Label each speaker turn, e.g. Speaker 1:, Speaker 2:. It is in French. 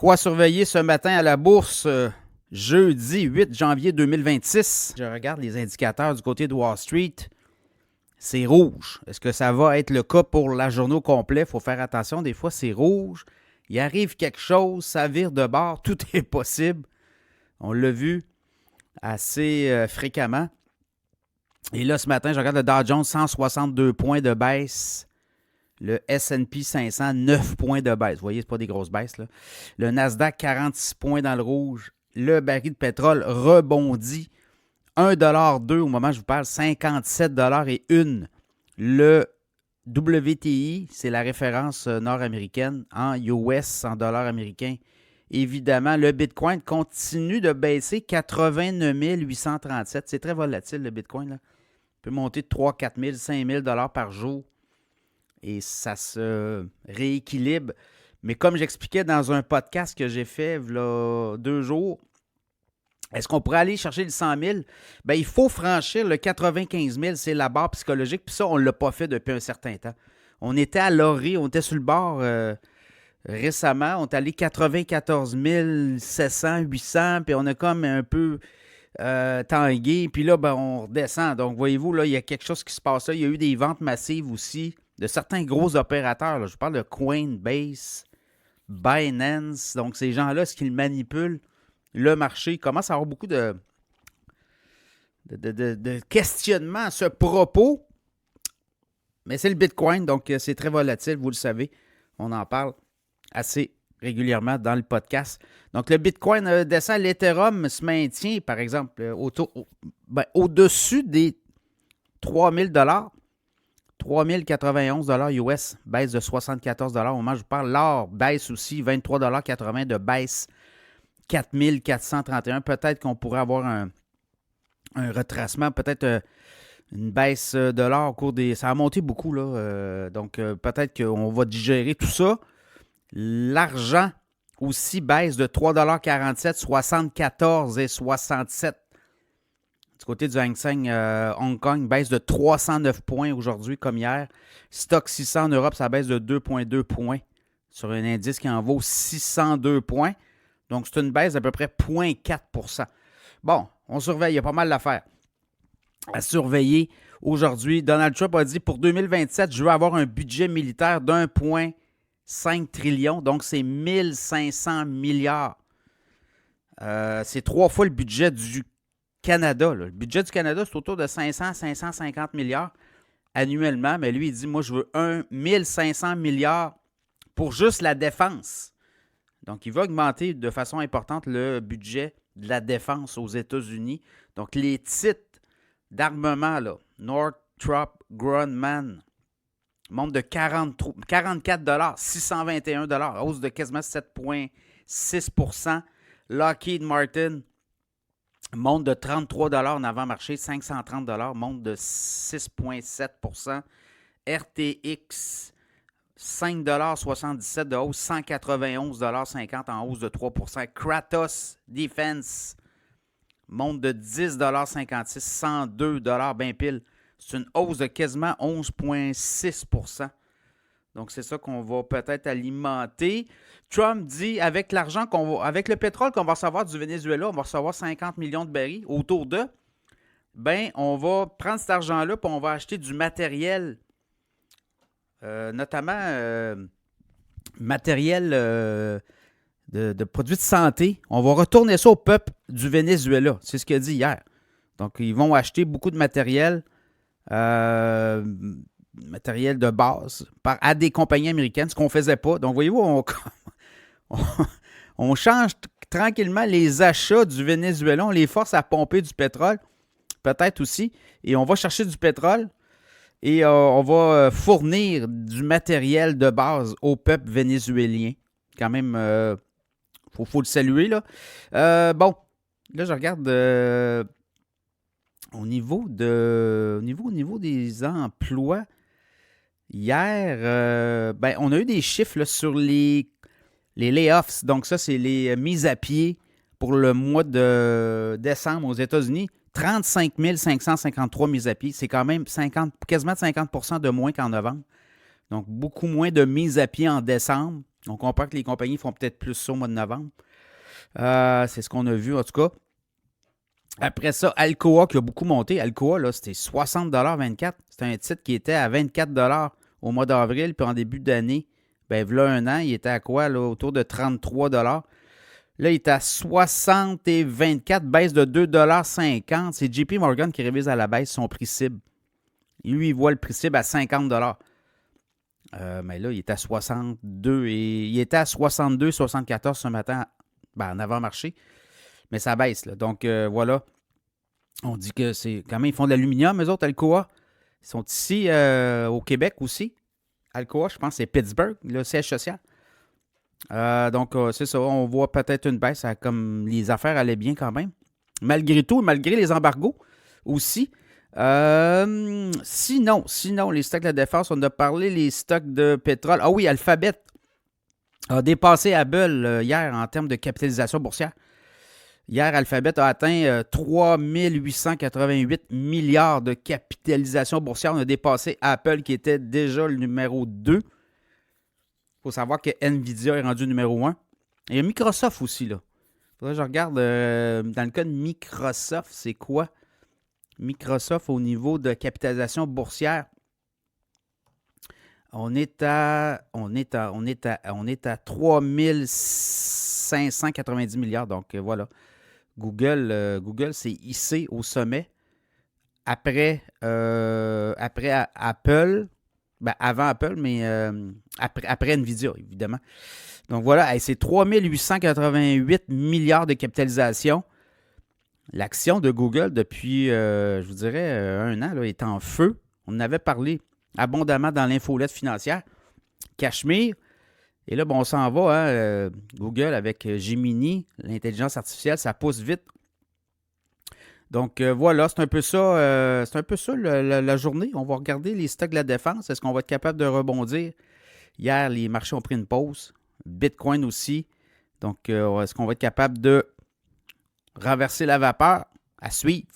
Speaker 1: Quoi surveiller ce matin à la bourse, jeudi 8 janvier 2026? Je regarde les indicateurs du côté de Wall Street. C'est rouge. Est-ce que ça va être le cas pour la journée au complet? Il faut faire attention. Des fois, c'est rouge. Il arrive quelque chose, ça vire de bord. Tout est possible. On l'a vu assez fréquemment. Et là, ce matin, je regarde le Dow Jones, 162 points de baisse. Le S&P 500, 9 points de baisse. Vous voyez, ce n'est pas des grosses baisses, là. Le Nasdaq, 46 points dans le rouge. Le baril de pétrole rebondit. 1,2$ au moment où je vous parle, 57,01$. Le WTI, c'est la référence nord-américaine en US, en dollars américains. Évidemment, le Bitcoin continue de baisser, 89 837. C'est très volatile, le Bitcoin, là. Il peut monter de 3 000, 4 000, 5 000 $ par jour. Et ça se rééquilibre. Mais comme j'expliquais dans un podcast que j'ai fait il y a 2 jours, est-ce qu'on pourrait aller chercher le 100 000? Bien, il faut franchir le 95 000, c'est la barre psychologique. Puis ça, on ne l'a pas fait depuis un certain temps. On était à l'orée, on était sur le bord récemment. On est allé 94 700, 800, puis on a comme un peu tangué. Puis là, ben, on redescend. Donc, voyez-vous, là, il y a quelque chose qui se passe là. Il y a eu des ventes massives aussi de certains gros opérateurs. Là. Je parle de Coinbase, Binance. Donc, ces gens-là, est-ce qu'ils manipulent le marché? Il commence à avoir beaucoup de questionnements à ce propos. Mais c'est le Bitcoin, donc c'est très volatile, vous le savez. On en parle assez régulièrement dans le podcast. Donc, le Bitcoin descend, l'Ethereum se maintient, par exemple, au-dessus des 3 000 $. 3 091 $ US, baisse de 74 $ au moment où je parle. L'or baisse aussi, 23,80 $ de baisse, 4 431 $. Peut-être qu'on pourrait avoir un retracement, peut-être une baisse de l'or au cours des... Ça a monté beaucoup, là. Donc, peut-être qu'on va digérer tout ça. L'argent aussi baisse de 3,47 $, 74 et 67. Du côté du Hang Seng, Hong Kong baisse de 309 points aujourd'hui, comme hier. Stock 600 en Europe, ça baisse de 2,2 points sur un indice qui en vaut 602 points. Donc, c'est une baisse d'à peu près 0,4 %. Bon, on surveille, il y a pas mal d'affaires à surveiller aujourd'hui. Donald Trump a dit pour 2027, je veux avoir un budget militaire d'1,5 trillion. Donc, c'est 1500 milliards. C'est 3 fois le budget du Canada. Là. Le budget du Canada, c'est autour de 500-550 milliards annuellement. Mais lui, il dit, moi, je veux 1500 milliards pour juste la défense. Donc, il va augmenter de façon importante le budget de la défense aux États-Unis. Donc, les titres d'armement, là, Northrop Grumman, monte de 44 $, 621 $, hausse de quasiment 7,6 %. Lockheed Martin monte de 33 $ en avant-marché, 530 $, monte de 6,7 %. RTX, 5,77 $ de hausse, 191,50 $ en hausse de 3 %. Kratos Defense monte de 10,56 $, 102 $, bien pile. C'est une hausse de quasiment 11,6 %. Donc, c'est ça qu'on va peut-être alimenter. Trump dit, avec l'argent avec le pétrole qu'on va recevoir du Venezuela, on va recevoir 50 millions de barils autour d'eux. Bien, on va prendre cet argent-là et on va acheter du matériel, notamment matériel de produits de santé. On va retourner ça au peuple du Venezuela. C'est ce qu'il a dit hier. Donc, ils vont acheter beaucoup de matériel de base à des compagnies américaines, ce qu'on ne faisait pas. Donc, voyez-vous, on change tranquillement les achats du Venezuela. On les force à pomper du pétrole, peut-être aussi. Et on va chercher du pétrole et on va fournir du matériel de base au peuple vénézuélien. Quand même, faut le saluer, là. Bon, là, je regarde au niveau des emplois. Hier, on a eu des chiffres là, sur les layoffs. Donc, ça, c'est les mises à pied pour le mois de décembre aux États-Unis. 35 553 mises à pied. C'est quand même quasiment 50 % de moins qu'en novembre. Donc, beaucoup moins de mises à pied en décembre. On comprend que les compagnies font peut-être plus ça au mois de novembre. C'est ce qu'on a vu, en tout cas. Après ça, Alcoa qui a beaucoup monté. Alcoa, là, c'était 60,24 $. C'était un titre qui était à 24 $ au mois d'avril. Puis en début d'année, ben, voilà un an, il était à quoi, là, autour de 33 $. Là, il est à 60,24 $, baisse de 2,50 $. C'est JP Morgan qui révise à la baisse son prix cible. Lui, il voit le prix cible à 50 $. Mais là, il est à 62 et il était à 62, 74 ce matin, en avant-marché. Mais ça baisse, là. Donc, voilà. On dit que c'est quand même, ils font de l'aluminium, eux autres, Alcoa. Ils sont ici au Québec aussi. Alcoa, je pense, c'est Pittsburgh, le siège social. Donc, c'est ça. On voit peut-être une baisse, comme les affaires allaient bien quand même. Malgré tout, malgré les embargos aussi. Sinon, les stocks de la défense, on a parlé, les stocks de pétrole. Ah oui, Alphabet a dépassé Apple hier en termes de capitalisation boursière. Hier, Alphabet a atteint 3 888 milliards de capitalisation boursière. On a dépassé Apple qui était déjà le numéro 2. Il faut savoir que Nvidia est rendu numéro 1. Et il y a Microsoft aussi, là. Faudrait que je regarde dans le cas de Microsoft, c'est quoi? Microsoft au niveau de capitalisation boursière. On est à 3 590 milliards. Donc, voilà. Google s'est hissé au sommet après Apple. Ben, avant Apple, mais après Nvidia, évidemment. Donc voilà, c'est 3 888 milliards de capitalisation. L'action de Google depuis, je vous dirais, un an, là, est en feu. On en avait parlé abondamment dans l'infolette financière. Cachemire. Et là, bon, on s'en va, hein, Google avec Gemini, l'intelligence artificielle, ça pousse vite. Donc voilà, c'est un peu ça, la journée. On va regarder les stocks de la défense. Est-ce qu'on va être capable de rebondir? Hier, les marchés ont pris une pause. Bitcoin aussi. Donc, est-ce qu'on va être capable de renverser la vapeur? À suivre.